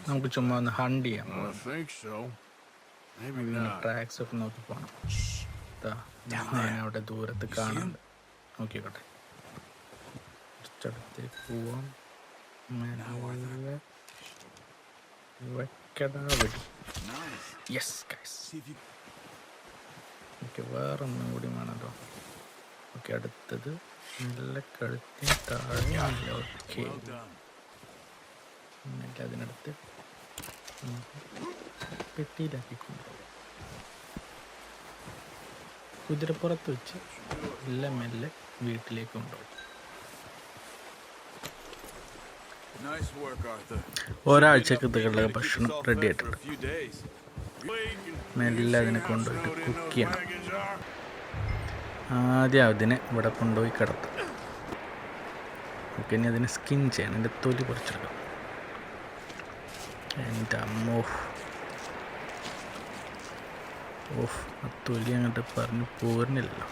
നമുക്ക് ചുമ്മാ ഒന്ന് ഹണ്ട് ചെയ്യാം. I think so. Maybe ഇങ്ങനെ not. ട്രാക്സ് ഒക്കെ നോക്കി പോകണം. ഞാൻ അവിടെ ദൂരത്ത് കാണുന്നുണ്ട്, നോക്കിക്കോട്ടെ. കുറച്ചടുത്തേക്ക് പോവാം. Yes guys. ഓക്കെ, വേറൊന്നും കൂടി വേണമല്ലോ. ഓക്കെ, അടുത്തത് നല്ല കഴുത്തിന് താഴെ. ഓക്കെ, എന്നിട്ട് അതിനടുത്ത് പെട്ടിയിലാക്കിക്കൊണ്ടു കുതിരപ്പുറത്ത് വെച്ച് മെല്ലെ മെല്ലെ വീട്ടിലേക്ക് കൊണ്ടുപോകും. ഒരാഴ്ചക്കുള്ള ഭക്ഷണം റെഡി ആയിട്ടുണ്ട്. മെല്ലെ അതിനെ കൊണ്ടുപോയിട്ട് കുക്ക് ചെയ്യണം. ആദ്യം അതിനെ ഇവിടെ കൊണ്ടുപോയി കിടത്തും. ഓക്കെ, ഇനി അതിനെ സ്കിൻ ചെയ്യണം. എൻ്റെ തൊലി പറിച്ചെടുക്കാം. എൻ്റെ അമ്മോ, ഓഫ്, ആ തൊലി അങ്ങോട്ട് പറഞ്ഞ് പോരുന്നില്ലല്ലോ.